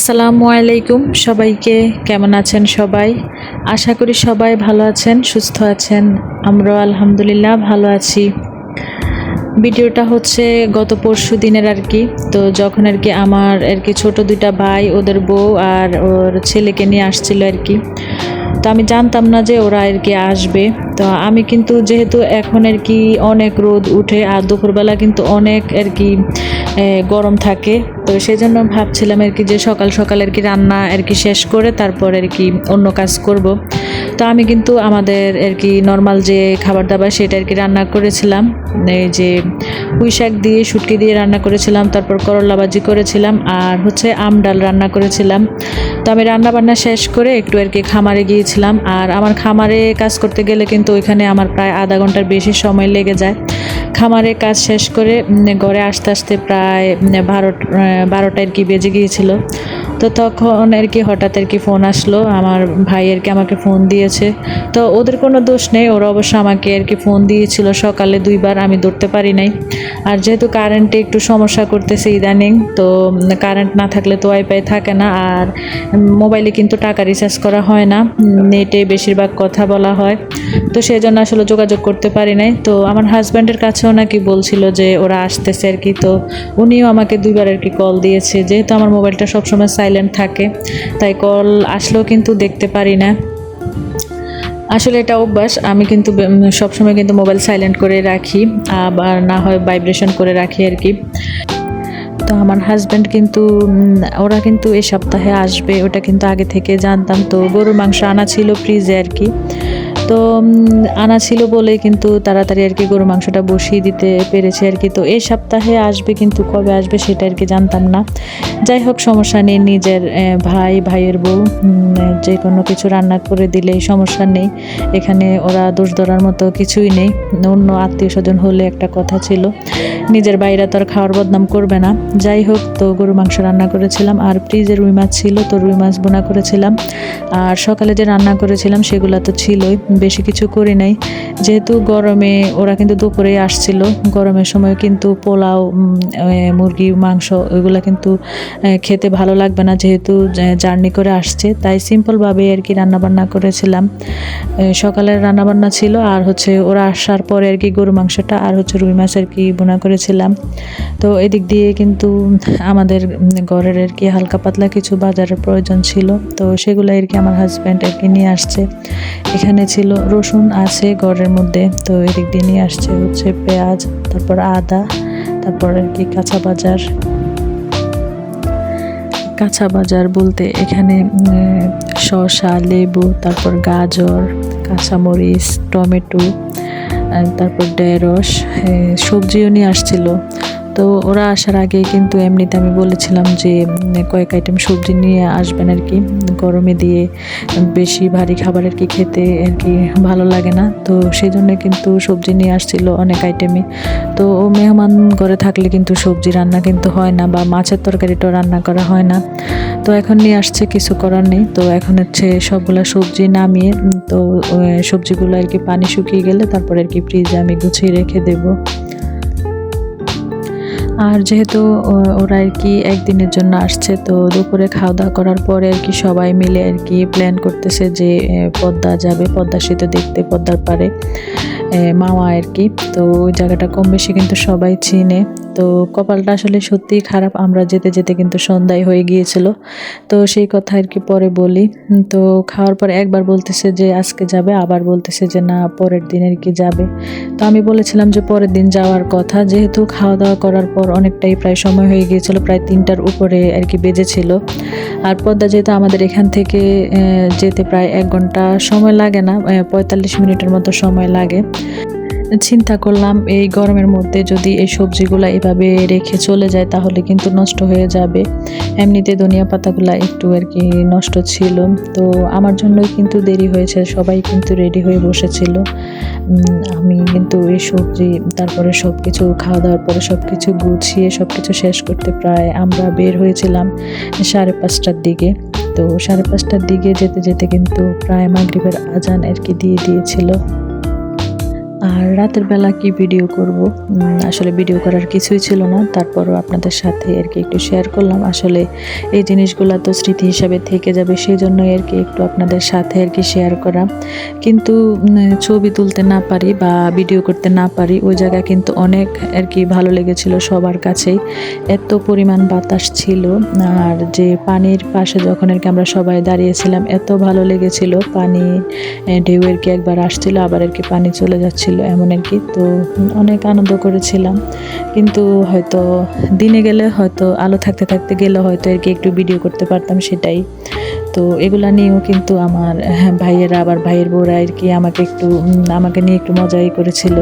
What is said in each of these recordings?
আসসালামু আলাইকুম সবাইকে। কেমন আছেন সবাই? আশা করি সবাই ভালো আছেন, সুস্থ আছেন। আমরাও আলহামদুলিল্লাহ ভালো আছি। ভিডিওটা হচ্ছে গত পরশু দিনের আর কি। তো যখন আর কি আমার আর কি ছোট দুইটা ভাই, ওদের বউ আর ওর ছেলেকে নিয়ে আসছিল আর কি। তো আমি জানতাম না যে ওরা আর কি আসবে। তো আমি কিন্তু যেহেতু এখন আর কি অনেক রোদ উঠে আর দুপুরবেলা কিন্তু অনেক আর কি গরম থাকে। তো সেই জন্য ভাবছিলাম আর কি যে সকাল সকাল আর কি রান্না আর কি শেষ করে তারপর আর কি অন্য কাজ করব। তো আমি কিন্তু আমাদের আর কি নর্মাল যে খাবার দাবার সেটা আর কি রান্না করেছিলাম। এই যে পুঁই শাক দিয়ে শুটকি দিয়ে রান্না করেছিলাম, তারপর করলা ভাজি করেছিলাম আর হচ্ছে আম ডাল রান্না করেছিলাম। তো আমি রান্না বান্না শেষ করে একটু আর কি খামারে গিয়েছিলাম। আর আমার খামারে কাজ করতে গেলে কিন্তু ওইখানে আমার প্রায় আধা ঘন্টার বেশি সময় লেগে যায়। খামারে কাজ শেষ করে ঘরে আসতে আসতে প্রায় 12টা আর কি বেজে গিয়েছিল। তো তখন আর কি হঠাৎ আর কি ফোন আসলো, আমার ভাই আর কি আমাকে ফোন দিয়েছে। তো ওদের কোনো দোষ নেই, ওরা অবশ্য আমাকে আর কি ফোন দিয়েছিল সকালে 2বার, আমি ধরতে পারি নাই। আর যেহেতু কারেন্টে একটু সমস্যা করতেছে ইদানিং, তো কারেন্ট না থাকলে তো ওয়াইফাই থাকে না। আর মোবাইলে কিন্তু টাকা রিচার্জ করা হয় না, নেটে বেশিরভাগ কথা বলা হয়। তো সেই জন্য আসলে যোগাযোগ করতে পারি নাই। তো আমার হাজব্যান্ডের কাছেও নাকি বলছিল যে ওরা আসতেছে আর কি। তো উনিও আমাকে 2বার আর কি কল দিয়েছে, যেহেতু আমার মোবাইলটা সবসময় সাইলেন্ট থাকে তাই কল আসলেও কিন্তু দেখতে পারি না। আসলে এটা অভ্যাস, আমি কিন্তু সবসময় কিন্তু মোবাইল সাইলেন্ট করে রাখি, আবার না হয় ভাইব্রেশন করে রাখি আর কি। তো আমার হাজব্যান্ড কিন্তু ওরা কিন্তু এই সপ্তাহে আসবে, ওটা কিন্তু আগে থেকে জানতাম। তো গরুর মাংস আনা ছিল ফ্রিজে আর কি। তো আনা ছিল বলেই কিন্তু তাড়াতাড়ি আর কি গরু মাংসটা বসিয়ে দিতে পেরেছে আর কি। তো এই সপ্তাহে আসবে, কিন্তু কবে আসবে সেটা আর কি জানতাম না। যাই হোক, সমস্যা নেই, নিজের ভাইয়ের বউ যে কোনো কিছু রান্না করে দিলেই সমস্যা নেই। এখানে ওরা দোষ ধরার মতো কিছুই নেই। অন্য আত্মীয় স্বজন হলে একটা কথা ছিল, নিজের বাইরে তো আর খাওয়ার বদনাম করবে না। যাই হোক, তো গরু মাংস রান্না করেছিলাম আর ফ্রিজে রুই মাছ ছিল, তো রুই মাছ বোনা করেছিলাম। আর সকালে যে রান্না করেছিলাম সেগুলো তো ছিলই, বেশি কিছু করি নাই। যেহেতু গরমে ওরা কিন্তু দুপুরেই আসছিল, গরমের সময় কিন্তু পোলাও, মুরগি মাংস ওইগুলো কিন্তু খেতে ভালো লাগবে না, যেহেতু জার্নি করে আসছে। তাই সিম্পলভাবে আর কি রান্নাবান্না করেছিলাম। সকালের রান্নাবান্না ছিল আর হচ্ছে ওরা আসার পরে আর কি গরু মাংসটা আর হচ্ছে রুই মাছ আর কি বোনা করেছিলাম। তো এদিক দিয়ে কিন্তু আমাদের ঘরের আর কি হালকা পাতলা কিছু বাজারের প্রয়োজন ছিল, তো সেগুলো আর কি আমার হাজব্যান্ড আর কি নিয়ে আসছে। এখানে ছিল রসুন আছে ঘরের মধ্যে, তো এদিক দিয়ে নিয়ে আসছে হচ্ছে পেঁয়াজ, তারপর আদা, তারপর আর কি কাঁচা বাজার বলতে এখানে শসা, লেবু, তারপর গাজর, কাঁচামরিচ, টমেটো, তারপর ঢেঁড়স, সবজিও নিয়ে আসছিল। তো ওরা আসার আগে কিন্তু এমনিতে আমি বলেছিলাম যে কয়েক আইটেম সবজি নিয়ে আসবেন আর কি, গরমে দিয়ে বেশি ভারী খাবার আর কি খেতে আর কি ভালো লাগে না। তো সেই জন্য কিন্তু সবজি নিয়ে আসছিল অনেক আইটেমই। তো মেহমান ঘরে থাকলে কিন্তু সবজি রান্না কিন্তু হয় না, বা মাছের তরকারিটাও রান্না করা হয় না। তো এখন নিয়ে আসছে, কিছু করার নেই। তো এখন হচ্ছে সবগুলা সবজি নামিয়ে, তো সবজিগুলো আর কি পানি শুকিয়ে গেলে তারপর আর কি ফ্রিজে আমি গুছিয়ে রেখে দেবো। আর যেহেতু ওরা আর কি একদিনের জন্য আসছে, তো দুপুরে খাওয়া দাওয়া করার পরে আর কি সবাই মিলে আর কি প্ল্যান করতেছে যে পদ্মা যাবে, পদ্মা সেতু দেখতে, পদ্মার পাড়ে মাওয়া আর কি। তো ওই জায়গাটা কম বেশি কিন্তু সবাই চিনে। তো কপালটা আসলে সত্যিই খারাপ, আমরা যেতে যেতে কিন্তু সন্ধ্যায় হয়ে গিয়েছিল। তো সেই কথা আর কি পরে বলি। তো খাওয়ার পরে একবার বলতেছে যে আজকে যাবে, আবার বলতেছে যে না পরের দিন আর কি যাবে। তো আমি বলেছিলাম যে পরের দিন যাওয়ার কথা, যেহেতু খাওয়া দাওয়া করার পর অনেকটাই প্রায় সময় হয়ে গিয়েছিল, প্রায় 3টার উপরে আর কি বেজেছিল। আর পদ্মা যেহেতু আমাদের এখান থেকে যেতে প্রায় 1 ঘন্টা সময় লাগে না, 45 মিনিটের মতো সময় লাগে। চিন্তা করলাম এই গরমের মধ্যে যদি এই সবজিগুলো এভাবে রেখে চলে যায় তাহলে কিন্তু নষ্ট হয়ে যাবে। এমনিতে ধনিয়া পাতাগুলা একটু আর কি নষ্ট ছিল, তো আমার জন্যই কিন্তু দেরি হয়েছে, সবাই কিন্তু রেডি হয়ে বসেছিল। আমি কিন্তু এই সবজি তারপরে সব কিছু খাওয়া দাওয়ার পরে সব কিছু গুছিয়ে সব কিছু শেষ করতে প্রায় আমরা বের হয়েছিলাম 5:30টার দিকে। তো 5:30টার দিকে যেতে যেতে কিন্তু প্রায় মাগরিবের আজান আর কি দিয়ে দিয়েছিল। আর রাতের বেলা কি ভিডিও করব, আসলে ভিডিও করার কিছুই ছিল না, তারপরও আপনাদের সাথে আর কি একটু শেয়ার করলাম। আসলে এই জিনিসগুলো তো স্মৃতি হিসাবে থেকে যাবে, সেই জন্যই আর কি একটু আপনাদের সাথে আর কি শেয়ার করা। কিন্তু ছবি তুলতে না পারি বা ভিডিও করতে না পারি, ওই জায়গা কিন্তু অনেক আর কি ভালো লেগেছিল সবার কাছেই। এত পরিমাণ বাতাস ছিল, আর যে পানির পাশে যখন আর কি আমরা সবাই দাঁড়িয়েছিলাম, এত ভালো লেগেছিল। পানি ঢেউ আর কি একবার আসছিল, আবার আর কি পানি চলে যাচ্ছিল, এমন আর কি। তো অনেক আনন্দ করেছিলাম, কিন্তু হয়তো দিনে গেলে, হয়তো আলো থাকতে থাকতে গেলে হয়তো আর কি একটু ভিডিও করতে পারতাম, সেটাই। তো এগুলা নিয়েও কিন্তু আমার ভাইয়েরা, আবার ভাইয়ের বউরা আর কি আমাকে নিয়ে একটু মজাই করেছিল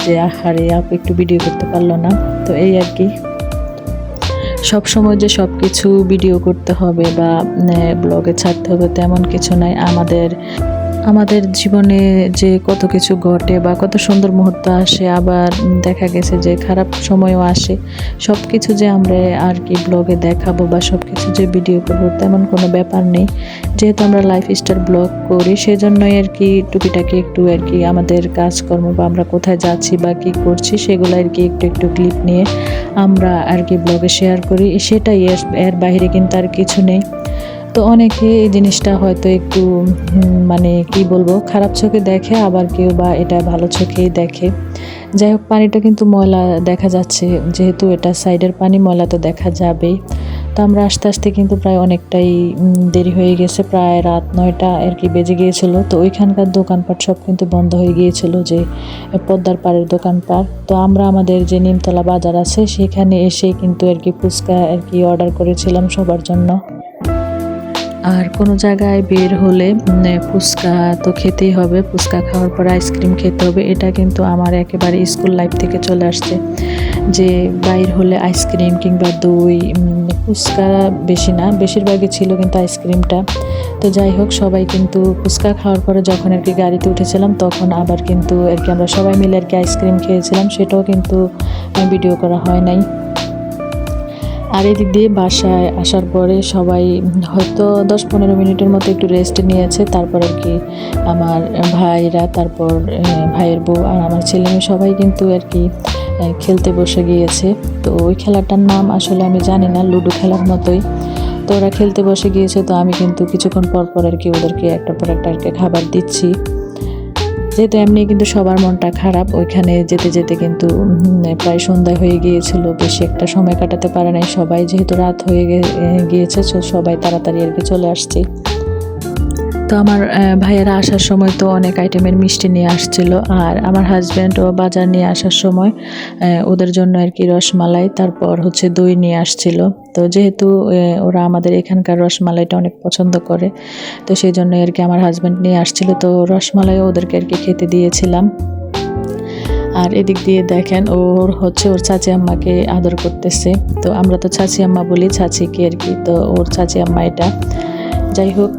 যে আহারে আপু একটু ভিডিও করতে পারলো না। তো এই আর কি, সব সময় যে সব কিছু ভিডিও করতে হবে বা ব্লগে ছাড়তে হবে তেমন কিছু নাই। আমাদের জীবনে যে কত কিছু ঘটে বা কত সুন্দর মুহূর্ত আসে, আবার দেখা গেছে যে খারাপ সময়ও আসে। সব কিছু যে আমরা আর কি ব্লগে দেখাবো বা সব কিছু যে ভিডিও করবো তেমন কোনো ব্যাপার নেই। যেহেতু আমরা লাইফস্টাইল ব্লগ করি, সেজন্যই আর কি টুকিটাকি একটু আর কি আমাদের কাজকর্ম বা আমরা কোথায় যাচ্ছি বা কী করছি সেগুলো আর কি একটু একটু ক্লিপ নিয়ে আমরা আর কি ব্লগে শেয়ার করি, সেটাই। এর বাইরে কিন্তু আর কিছু নেই। তো অনেকে এই জিনিসটা হয়তো একটু মানে কি বলবো, খারাপ চোখে দেখে, আবার কেউ বা এটা ভালো চোখেই দেখে। যাই হোক, পানিটা কিন্তু ময়লা দেখা যাচ্ছে, যেহেতু এটা সাইডের পানি, ময়লা তো দেখা যাবেই। তো আমরা আস্তে আস্তে কিন্তু প্রায় অনেকটাই দেরি হয়ে গেছে, প্রায় রাত 9টা আর কি বেজে গিয়েছিল। তো ওইখানকার দোকানপাট সব কিন্তু বন্ধ হয়ে গিয়েছিল, যে পদ্মার পাড়ের দোকানপাট। তো আমরা আমাদের যে নিমতলা বাজার আছে সেখানে এসে কিন্তু আর কি ফুচকা আর কি অর্ডার করেছিলাম সবার জন্য। আর কোনো জায়গায় বের হলে ফুচকা তো খেতেই হবে, ফুচকা খাওয়ার পর আইসক্রিম খেতে হবে। এটা কিন্তু আমার একেবারে স্কুল লাইফ থেকে চলে আসছে, যে বাইর হলে আইসক্রিম কিংবা দই, ফুচকা বেশি না, বেশিরভাগই ছিল কিন্তু আইসক্রিমটা। তো যাই হোক, সবাই কিন্তু ফুচকা খাওয়ার পরে যখন আর কি গাড়িতে উঠেছিলাম, তখন আবার কিন্তু আর কি আমরা সবাই মিলে আর কি আইসক্রিম খেয়েছিলাম, সেটাও কিন্তু ভিডিও করা হয় নাই। আর এদিক দিয়ে বাসায় আসার পরে সবাই হয়তো 10-15 মিনিটের মতো একটু রেস্ট নিয়েছে। তারপর আর কি আমার ভাইরা, তারপর ভাইয়ের বউ আর আমার ছেলে মেয়ে সবাই কিন্তু আর কি খেলতে বসে গিয়েছে। তো ওই খেলাটার নাম আসলে আমি জানি না, লুডো খেলার মতোই। তো ওরা খেলতে বসে গিয়েছে, তো আমি কিন্তু কিছুক্ষণ পর পর আর কি ওদেরকে একটার পর একটা আর কি খাবার দিচ্ছি। যেহেতু এমনি কিন্তু সবার মনটা খারাপ, ওইখানে যেতে যেতে কিন্তু প্রায় সন্ধ্যা হয়ে গিয়েছিল, বেশি একটা সময় কাটাতে পারে নাই সবাই, যেহেতু রাত হয়ে গিয়েছে, সবাই তাড়াতাড়ি আর কি চলে আসছে। তো আমার ভাইয়েরা আসার সময় তো অনেক আইটেমের মিষ্টি নিয়ে আসছিল, আর আমার হাজব্যান্ডও বাজার নিয়ে আসার সময় ওদের জন্য আর কি রসমালাই, তারপর হচ্ছে দই নিয়ে আসছিল। তো যেহেতু ওরা আমাদের এখানকার রসমালাইটা অনেক পছন্দ করে, তো সেই জন্য আর কি আমার হাজব্যান্ড নিয়ে আসছিল, তো রসমালাইও ওদেরকে আর কি খেতে দিয়েছিলাম। আর এদিক দিয়ে দেখেন ওর চাচি আম্মাকে আদর করতেছে। তো আমরা তো চাচি আম্মা বলি চাচিকে আর কি, তো ওর চাচি আম্মা এটা। যাই হোক,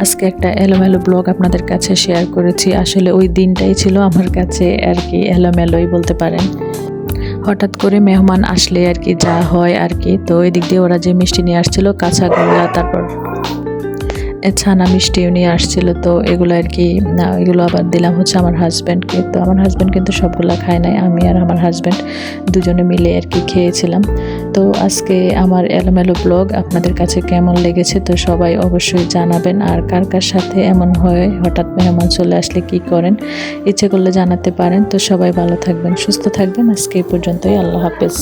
আজকে একটা এলোমেলো ব্লগ আপনাদের কাছে শেয়ার করেছি। আসলে ওই দিনটাই ছিল আমার কাছে আর কি এলোমেলোই বলতে পারেন। হঠাৎ করে মেহমান আসলে আর কি যা হয় আর কি। তো এদিক দিয়ে ওরা যে মিষ্টি নিয়ে আসছিল, কাঁচাগোল্লা, তারপর ছানা মিষ্টিও নিয়ে আসছিল। তো এগুলো আর কি এগুলো আবার দিলাম হচ্ছে আমার হাজব্যান্ডকে। তো আমার হাজব্যান্ড কিন্তু সবগুলা খায় নাই, আমি আর আমার হাজব্যান্ড দুজনে মিলে আর কি খেয়েছিলাম। তো আজকে আমার এলোমেলো ব্লগ আপনাদের কাছে কেমন লেগেছে তো সবাই অবশ্যই জানাবেন। আর কার কার সাথে এমন হয়, হঠাৎ মেহমান চলে আসলে কি করেন, ইচ্ছে করলে জানাতে পারেন। তো সবাই ভালো থাকবেন, সুস্থ থাকবেন। আজকে এই পর্যন্তই, আল্লাহ হাফেজ।